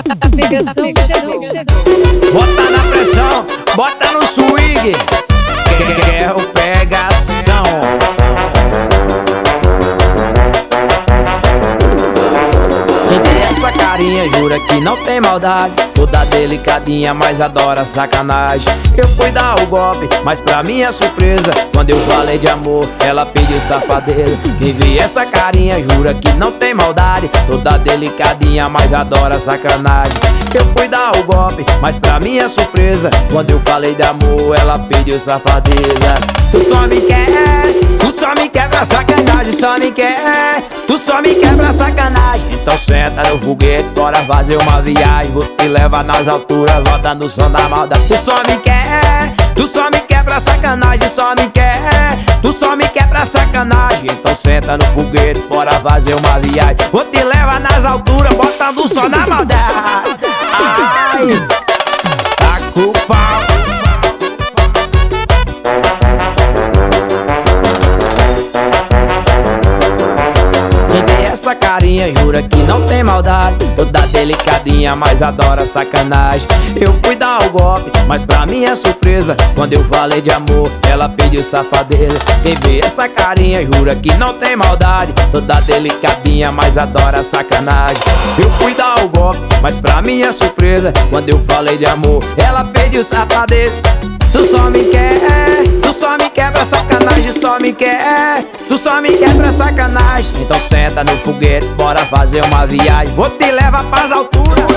pegação chegou. Bota na pressão, bota no swing, que é o pegação. Quem tem essa carinha jura que não tem maldade, toda delicadinha, mas adora sacanagem. Eu fui dar o golpe, mas pra minha surpresa, quando eu falei de amor, ela pediu safadeza. Quem vê essa carinha jura que não tem maldade, toda delicadinha, mas adora sacanagem. Eu fui dar o golpe, mas pra minha surpresa, quando eu falei de amor, ela pediu safadeza. Tu só me quer, tu só me quer pra sacanagem, só me quer, tu só me quer pra sacanagem. Então senta no foguete, bora fazer uma viagem, vou te levar nas alturas, volta no som da maldade. Tu só me quer, tu só me quer pra sacanagem, só me quer, tu só me quer pra sacanagem. Então senta no foguete, bora fazer uma viagem, vou te levar nas alturas, botando o som na maldade. Ai, tá com o pau. Quem tem essa carinha jura que não tem maldade, toda delicadinha, mas adora sacanagem. Eu fui dar o golpe, mas pra minha surpresa, quando eu falei de amor, ela pediu safadeza. Quem vê essa carinha jura que não tem maldade, toda delicadinha, mas adora sacanagem. Eu fui dar o golpe, mas pra minha surpresa, quando eu falei de amor, ela pediu safadeza. Tu só me quer, tu só me quer pra sacanagem, só me quer, tu só me quer pra sacanagem. Então senta no foguete, bora fazer uma viagem, vou te levar pras alturas.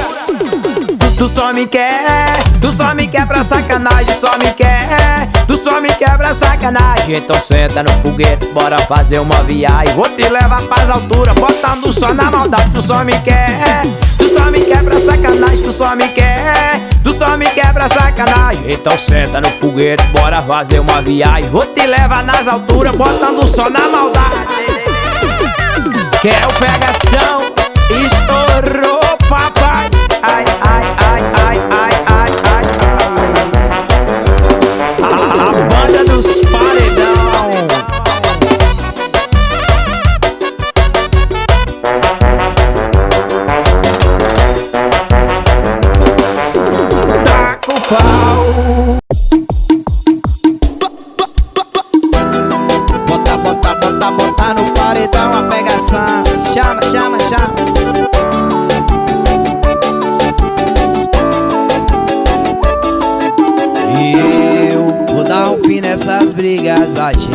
Tu só me quer, tu só me quer pra sacanagem, só me quer, tu só me quer pra sacanagem. Então senta no foguete, bora fazer uma viagem, vou te levar pras alturas, botando o som na maldade. Tu só me quer, tu só me quer pra sacanagem, tu só me quer, tu só me quer pra sacanagem. Então senta no foguete, bora fazer uma viagem, vou te levar nas alturas, botando o som na maldade. Que é o pegação, estourou papai. Ai, ai, ai, ai, ai, ai, ai, ai. A banda dos paredão. Tá com o pau. Bota, bota, bota, bota no paredão a pegação. Chama, chama, chama. Dar um fim nessas brigas da gente.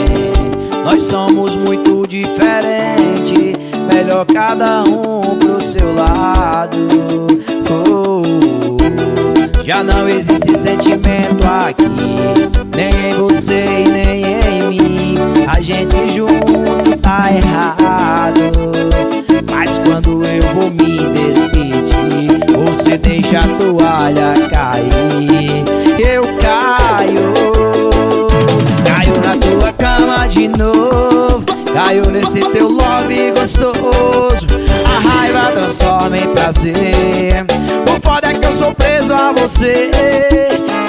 Nós somos muito diferentes, melhor cada um pro seu lado. Já não existe sentimento aqui, nem em você e nem em mim. A gente junto tá errado, mas quando eu vou me despedir, você deixa a toalha cair. Eu caio na tua cama de novo, caio nesse teu love gostoso. A raiva transforma em prazer, o foda é que eu sou preso a você.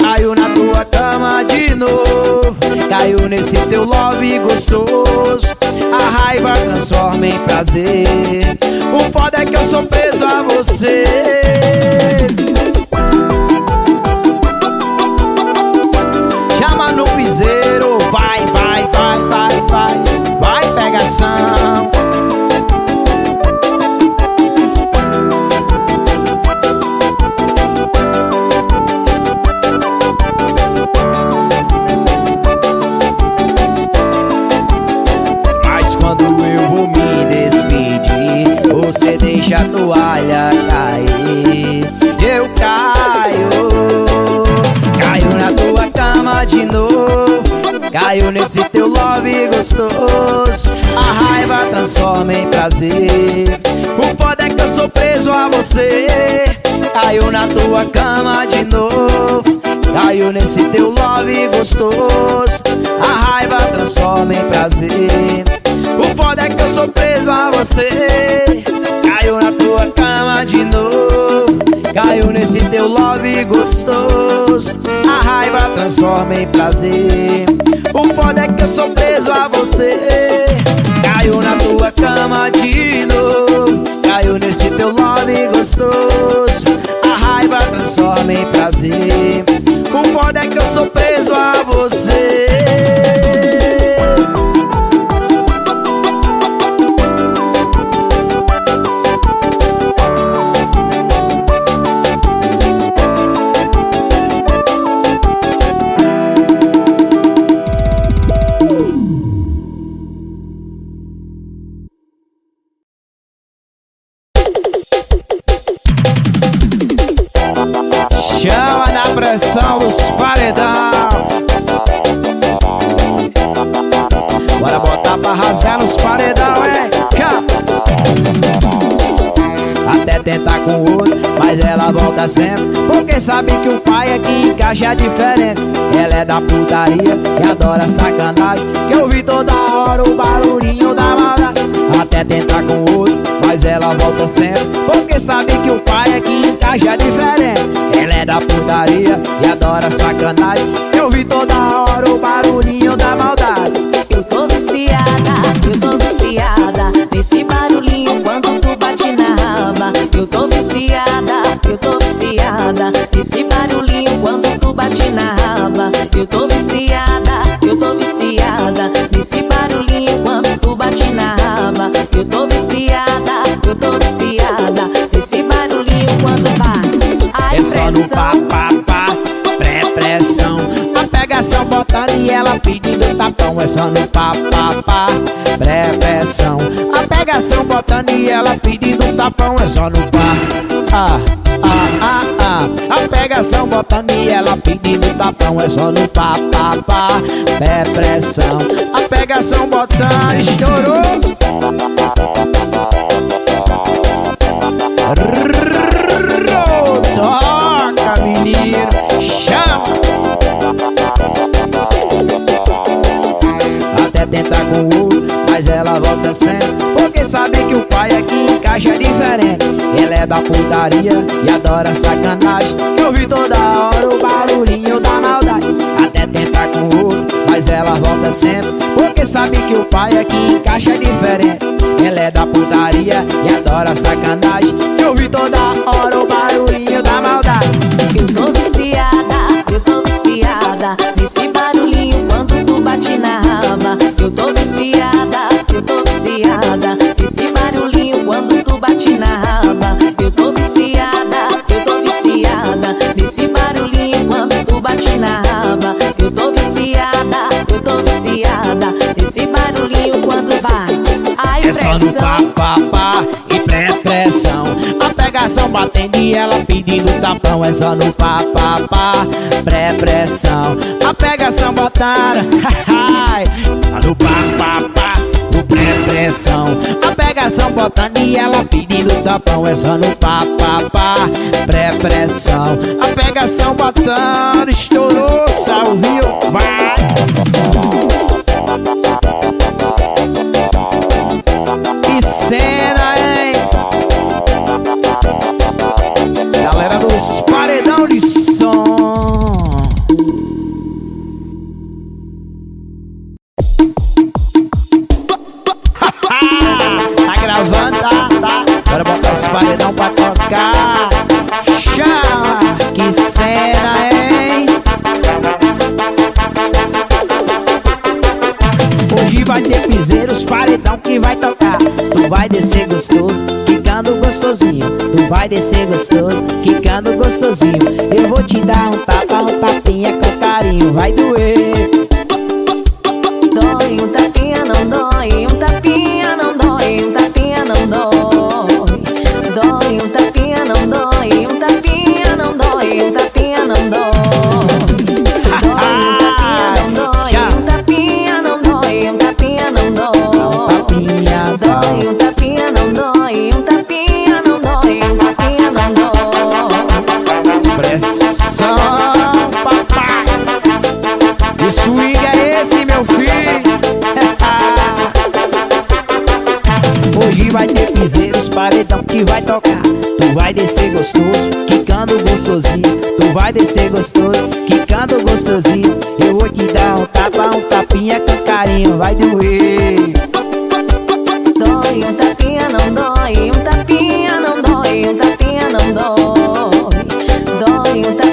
Caio na tua cama de novo, caio nesse teu love gostoso. A raiva transforma em prazer, o foda é que eu sou preso a você. Chama no piseiro, vai, vai, vai, vai, vai, vai pegação. Mas quando eu vou me despedir, você deixa a toalha cair. Eu caio na tua cama de novo, caio nesse teu love gostoso. A raiva transforma em prazer, o foda é que eu sou preso a você. Caio na tua cama de novo, caio nesse teu love gostoso. A raiva transforma em prazer, o foda é que eu sou preso a você. Caio na tua cama de novo, caio nesse teu love gostoso. A raiva transforma em prazer, o foda é que eu sou preso a você. Caio na tua cama de novo, caio nesse teu love gostoso. também prazer. O foda é que eu sou preso a você. Chama na pressão dos paredão. Bora botar pra rasgar nos paredão, hein? Chama. Até tentar com o outro, mas ela volta sempre, porque sabe que o pai aqui encaixa diferente. Ela é da putaria e adora sacanagem, que eu vi toda hora o barulhinho da maldade. Até tentar com o outro, mas ela volta sempre, porque sabe que o pai aqui encaixa diferente. Ela é da putaria e adora sacanagem, que eu vi toda hora o barulhinho da maldade. Eu tô viciada nesse barulhinho quando tu bate na raba. Eu tô viciada nesse barulhinho quando tu bate na raba. Eu tô viciada nesse barulhinho quando tu bate na raba. Eu tô viciada nesse barulhinho quando bate. Ai, É só no pá, pá, pá, pré-pressão. A pegação botando e ela pedindo tapão. É só no pá, pá, pá, pré-pressão. A pegação botando e ela pedindo tapão. É só no pá, a pegação botando e ela pedindo tapão. É só no pá, pá, pá, pré-pressão. A pegação botando, estourou. Toca, menino, chama. Até tentar com o outro, mas ela volta sempre, porque sabe que o pai aqui encaixa diferente. Ela é da putaria e adora sacanagem, que eu vi toda hora o barulhinho da maldade. Até tentar com o outro, mas ela volta sempre, porque sabe que o pai aqui encaixa diferente. Ela é da putaria e adora sacanagem, que eu vi toda hora o barulhinho da maldade. Eu tô viciada nesse barulhinho quando tu bate na raba. Eu tô viciada nesse barulhinho quando tu bate na raba. Eu tô viciada nesse barulhinho quando tu bate na raba. Eu tô viciada nesse barulhinho quando vai. Ai, É só no pá, pá, pá e pré-pressão. A pegação batendo e ela pedindo tapão. É só no pá, pá, pá, pré-pressão. A pegação botando, no pá, pá, pá, o pré-pressão. A pegação botando e ela pedindo tapão. É só no pá, pá, pá, pré-pressão. A pegação botando, estourou, saiu, viu, vai. Que cena, hein? Galera dos paredão de som. Tá gravando, tá? Bora botar os paredão pra tocar. Chama, que cena, hein? Hoje vai ter piseiro, os paredão que vai tocar. Tu vai descer gostoso, quicando gostosinho. Tu vai descer gostoso, quicando gostosinho. Eu vou te dar um tapinha com carinho. Vai doer. dói, um tapinha não dói, um tapinha não dói, um tapinha não dói. Dói, um tapinha não dói, um tapinha não dói, um tapinha não dói. Dói, um tapinha não dói, um tapinha não dói. Dói, um tapinha não dói, um tapinha não dói, um tapinha não dói. Pressão, papai. Que swing é esse, meu filho? Hoje vai ter piseiros, paredão que vai tocar. Tu vai descer gostoso, quicando gostosinho. Tu vai descer gostoso, quicando gostosinho. Eu vou te dar um tapa, um tapinha com carinho. Vai doer. Dói, um tapinha não dói, um tapinha não dói, um tapinha não dói. Dói, um tapinha